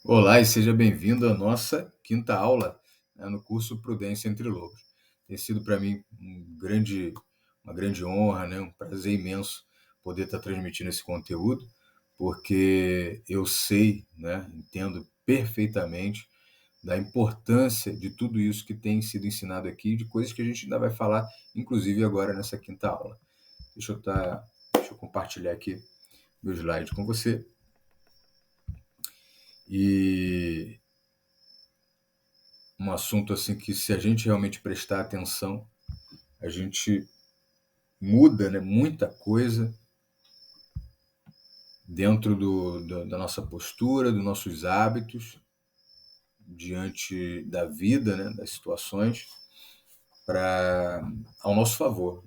Olá e seja bem-vindo à nossa quinta aula, no curso Prudência entre Lobos. Tem sido para mim uma grande honra, um prazer imenso poder estar transmitindo esse conteúdo, porque eu sei, entendo perfeitamente da importância de tudo isso que tem sido ensinado aqui, de coisas que a gente ainda vai falar, inclusive agora nessa quinta aula. Deixa eu compartilhar aqui meu slide com você. E um assunto assim que, se a gente realmente prestar atenção, a gente muda, muita coisa dentro da nossa postura, dos nossos hábitos diante da vida, das situações, ao nosso favor.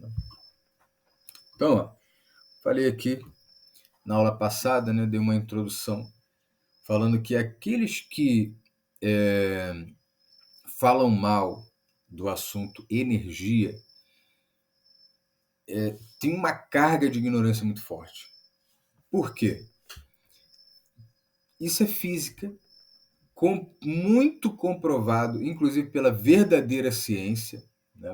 Então, falei aqui na aula passada, dei uma introdução falando que aqueles que falam mal do assunto energia tem uma carga de ignorância muito forte. Por quê? Isso é física, muito comprovado, inclusive pela verdadeira ciência,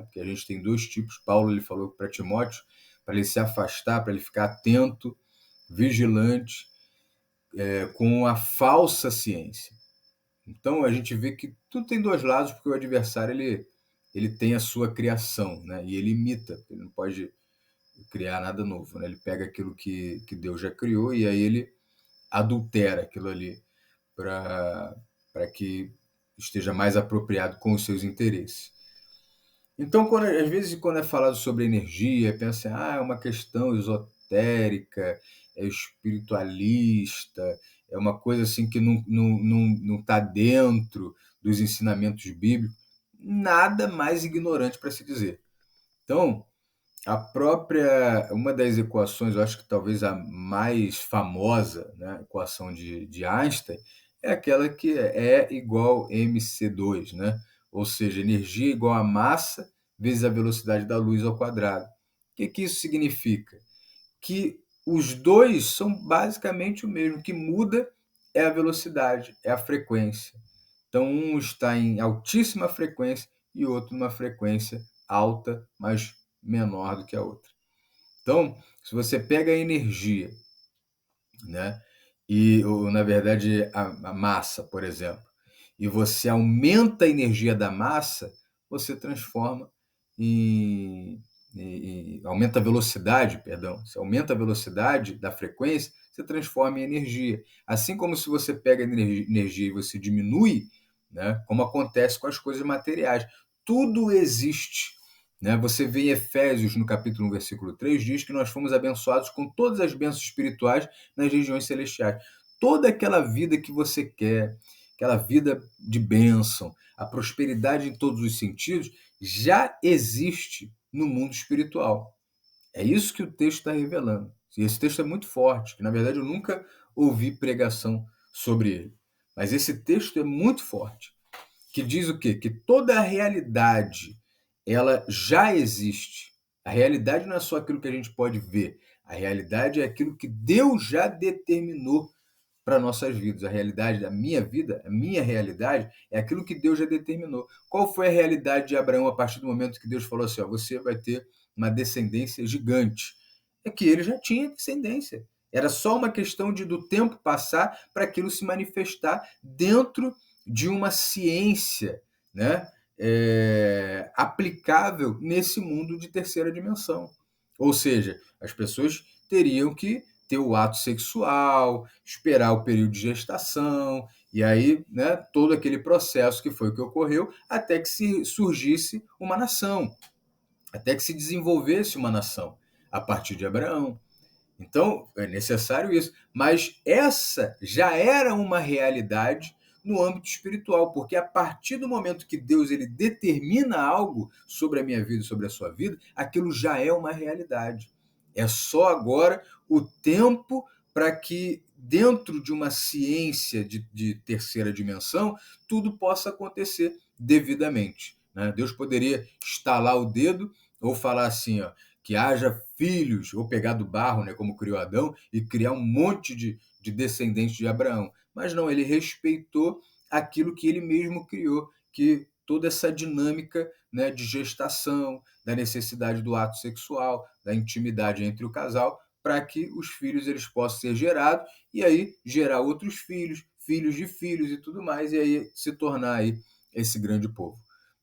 porque a gente tem dois tipos. Paulo ele falou para Timóteo, para ele se afastar, para ele ficar atento, vigilante, com a falsa ciência. Então a gente vê que tudo tem dois lados, porque o adversário ele tem a sua criação, e ele imita, ele não pode criar nada novo. Ele pega aquilo que Deus já criou e aí ele adultera aquilo ali para que esteja mais apropriado com os seus interesses. Então, às vezes, quando é falado sobre energia, pensa, é uma questão esotérica, é espiritualista, é uma coisa assim que não está dentro dos ensinamentos bíblicos. Nada mais ignorante para se dizer. Então, uma das equações, eu acho que talvez a mais famosa, a equação de Einstein, é aquela que é igual mc2, ou seja, energia igual a massa vezes a velocidade da luz ao quadrado. O que isso significa? Que os dois são basicamente o mesmo, o que muda é a velocidade, é a frequência. Então, um está em altíssima frequência e o outro numa frequência alta, mas menor do que a outra. Então, se você pega a energia, ou na verdade a massa, por exemplo, e você aumenta a energia da massa, você transforma aumenta a velocidade, perdão. Você aumenta a velocidade da frequência, você transforma em energia. Assim como se você pega a energia e você diminui, como acontece com as coisas materiais. Tudo existe. Você vê em Efésios, no capítulo 1, versículo 3, diz que nós fomos abençoados com todas as bênçãos espirituais nas regiões celestiais. Toda aquela vida que você quer, aquela vida de bênção, a prosperidade em todos os sentidos, já existe no mundo espiritual. É isso que o texto está revelando. E esse texto é muito forte, que na verdade eu nunca ouvi pregação sobre ele. Mas esse texto é muito forte, que diz o quê? Que toda a realidade, ela já existe. A realidade não é só aquilo que a gente pode ver. A realidade é aquilo que Deus já determinou para nossas vidas. A realidade da minha vida, a minha realidade, é aquilo que Deus já determinou. Qual foi a realidade de Abraão a partir do momento que Deus falou assim, você vai ter uma descendência gigante? É que ele já tinha descendência. Era só uma questão do tempo passar para aquilo se manifestar dentro de uma ciência, aplicável nesse mundo de terceira dimensão. Ou seja, as pessoas teriam que ter o ato sexual, esperar o período de gestação, e aí todo aquele processo que foi o que ocorreu até que se surgisse uma nação, até que se desenvolvesse uma nação a partir de Abraão. Então, é necessário isso. Mas essa já era uma realidade no âmbito espiritual, porque a partir do momento que Deus ele determina algo sobre a minha vida e sobre a sua vida, aquilo já é uma realidade. É só agora o tempo para que, dentro de uma ciência de terceira dimensão, tudo possa acontecer devidamente. Deus poderia estalar o dedo ou falar assim, que haja filhos, ou pegar do barro, como criou Adão, e criar um monte de descendentes de Abraão. Mas não, ele respeitou aquilo que ele mesmo criou, que toda essa dinâmica, né, de gestação, da necessidade do ato sexual, da intimidade entre o casal, para que os filhos eles possam ser gerados e aí gerar outros filhos, filhos de filhos e tudo mais, e aí se tornar aí esse grande povo,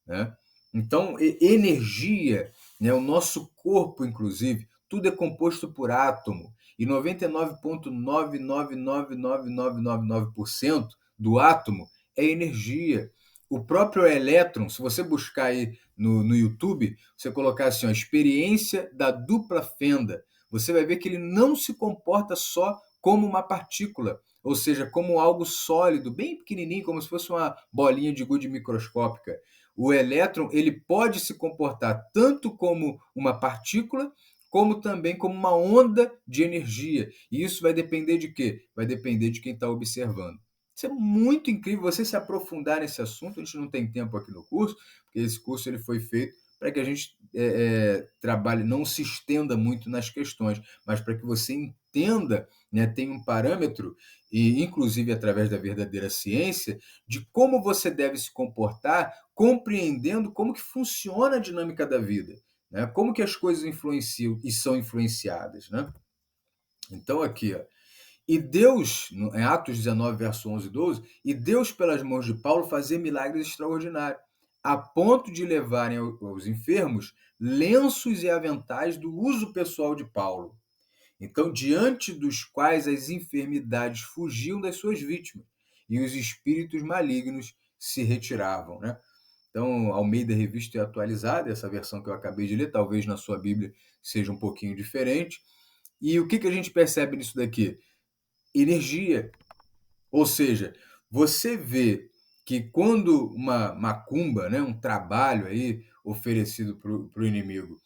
né? Então, energia, né, o nosso corpo, inclusive, tudo é composto por átomo, e 99,9999999% do átomo é energia. O próprio elétron, se você buscar aí no YouTube, você colocar assim, ó, experiência da dupla fenda, você vai ver que ele não se comporta só como uma partícula, ou seja, como algo sólido, bem pequenininho, como se fosse uma bolinha de gude microscópica. O elétron ele pode se comportar tanto como uma partícula, como também como uma onda de energia. E isso vai depender de quê? Vai depender de quem está observando. Isso é muito incrível, você se aprofundar nesse assunto, a gente não tem tempo aqui no curso, porque esse curso ele foi feito para que a gente trabalhe, não se estenda muito nas questões, mas para que você entenda, né, tenha um parâmetro, e inclusive através da verdadeira ciência, de como você deve se comportar, compreendendo como que funciona a dinâmica da vida, né? Como que as coisas influenciam e são influenciadas, né? Então aqui, ó, e Deus, em Atos 19, verso 11 e 12, e Deus, pelas mãos de Paulo, fazia milagres extraordinários, a ponto de levarem aos enfermos lenços e aventais do uso pessoal de Paulo. Então, diante dos quais as enfermidades fugiam das suas vítimas e os espíritos malignos se retiravam, né? Então, Almeida Revista e Atualizada, essa versão que eu acabei de ler, talvez na sua Bíblia seja um pouquinho diferente. E o que a gente percebe nisso daqui? Energia. Ou seja, você vê que quando uma macumba, né, um trabalho aí oferecido para o inimigo,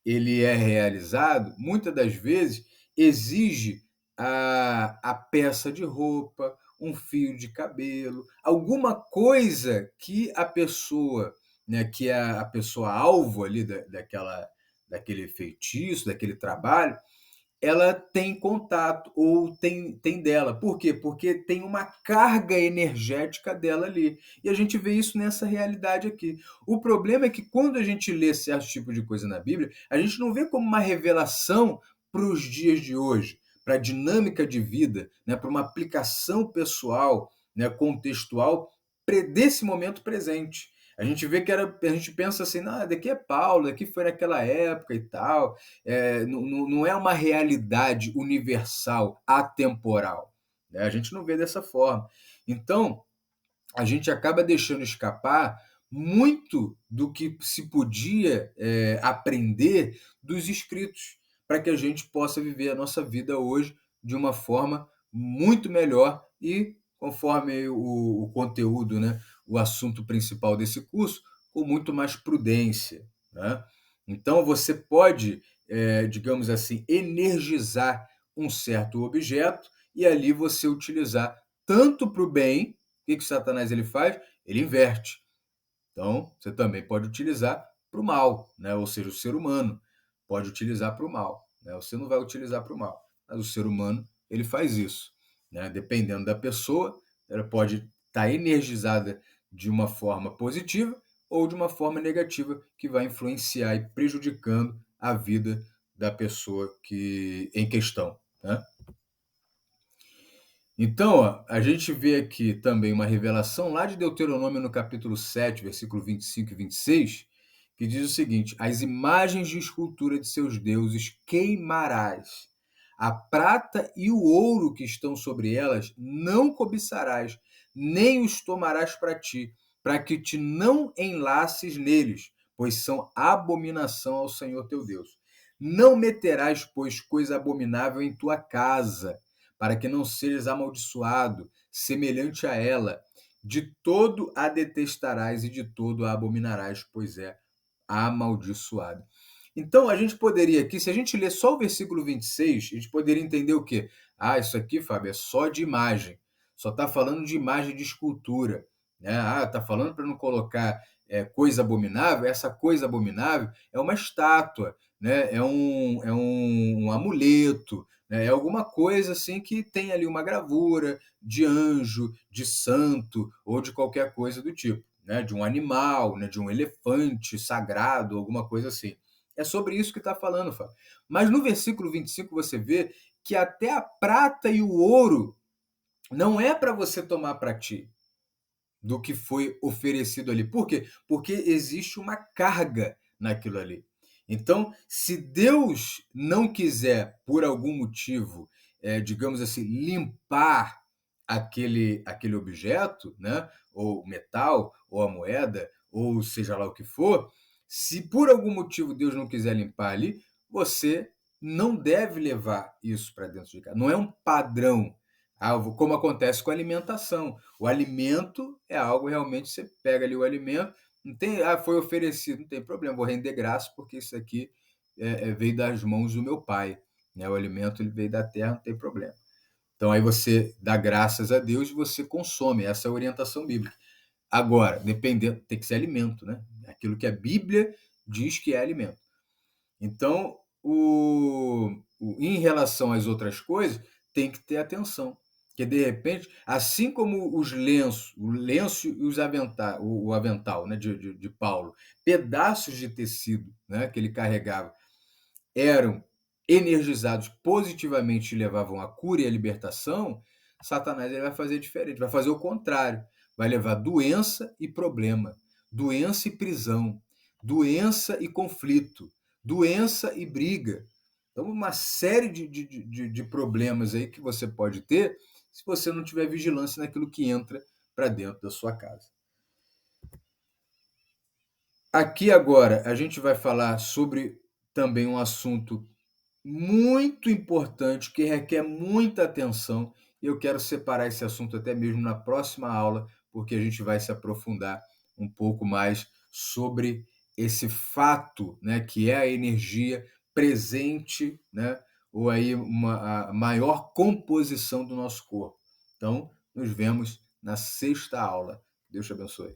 ele é realizado, muitas das vezes exige a peça de roupa, um fio de cabelo, alguma coisa que a pessoa, né, que é a pessoa alvo ali daquele feitiço, daquele trabalho, ela tem contato ou tem dela. Por quê? Porque tem uma carga energética dela ali. E a gente vê isso nessa realidade aqui. O problema é que quando a gente lê certo tipo de coisa na Bíblia, a gente não vê como uma revelação para os dias de hoje, para a dinâmica de vida, né, para uma aplicação pessoal, né, contextual desse momento presente. A gente vê que a gente pensa assim, não, daqui é Paulo, daqui foi naquela época e tal, não é uma realidade universal, atemporal, né? A gente não vê dessa forma. Então, a gente acaba deixando escapar muito do que se podia aprender dos escritos, para que a gente possa viver a nossa vida hoje de uma forma muito melhor e, conforme o conteúdo, né, o assunto principal desse curso, com muito mais prudência, né? Então, você pode, digamos assim, energizar um certo objeto e ali você utilizar tanto para o bem. O que Satanás ele faz? Ele inverte. Então, você também pode utilizar para o mal, né? Ou seja, o ser humano pode utilizar para o mal, né? Você não vai utilizar para o mal, mas o ser humano ele faz isso, né? Dependendo da pessoa, ela pode estar energizada de uma forma positiva ou de uma forma negativa que vai influenciar e prejudicando a vida da pessoa em questão, né? Então, ó, a gente vê aqui também uma revelação lá de Deuteronômio no capítulo 7, versículo 25 e 26, que diz o seguinte: as imagens de escultura de seus deuses queimarás, a prata e o ouro que estão sobre elas não cobiçarás, nem os tomarás para ti, para que te não enlaces neles, pois são abominação ao Senhor teu Deus. Não meterás, pois, coisa abominável em tua casa, para que não sejas amaldiçoado, semelhante a ela. De todo a detestarás e de todo a abominarás, pois é amaldiçoado. Então, a gente poderia aqui, se a gente ler só o versículo 26, a gente poderia entender o quê? Ah, isso aqui, Fábio, é só de imagem. Só está falando de imagem de escultura. Né? Ah, está falando para não colocar coisa abominável. Essa coisa abominável é uma estátua, né? É um amuleto, né? É alguma coisa assim que tem ali uma gravura de anjo, de santo ou de qualquer coisa do tipo, né? De um animal, né? De um elefante sagrado, alguma coisa assim. É sobre isso que está falando, Fábio. Mas no versículo 25 você vê que até a prata e o ouro não é para você tomar para ti do que foi oferecido ali. Por quê? Porque existe uma carga naquilo ali. Então, se Deus não quiser, por algum motivo, digamos assim, limpar aquele objeto, né? Ou metal, ou a moeda, ou seja lá o que for, se por algum motivo Deus não quiser limpar ali, você não deve levar isso para dentro de casa. Não é um padrão, como acontece com a alimentação. O alimento é algo realmente, você pega ali o alimento, não tem, foi oferecido, não tem problema, vou render graça porque isso aqui veio das mãos do meu pai, né? O alimento ele veio da terra, não tem problema. Então aí você dá graças a Deus e você consome, essa é a orientação bíblica. Agora, dependendo, tem que ser alimento, né? Aquilo que a Bíblia diz que é alimento. Então, em relação às outras coisas, tem que ter atenção. Porque, de repente, assim como os lenços, o lenço e o avental, né, de Paulo, pedaços de tecido, né, que ele carregava, eram energizados positivamente e levavam à cura e à libertação, Satanás ele vai fazer diferente, vai fazer o contrário. Vai levar doença e problema, doença e prisão, doença e conflito, doença e briga. Então, uma série de problemas aí que você pode ter se você não tiver vigilância naquilo que entra para dentro da sua casa. Aqui agora a gente vai falar sobre também um assunto muito importante que requer muita atenção. E eu quero separar esse assunto até mesmo na próxima aula, porque a gente vai se aprofundar um pouco mais sobre esse fato, né, que é a energia presente, né, ou aí a maior composição do nosso corpo. Então, nos vemos na sexta aula. Deus te abençoe.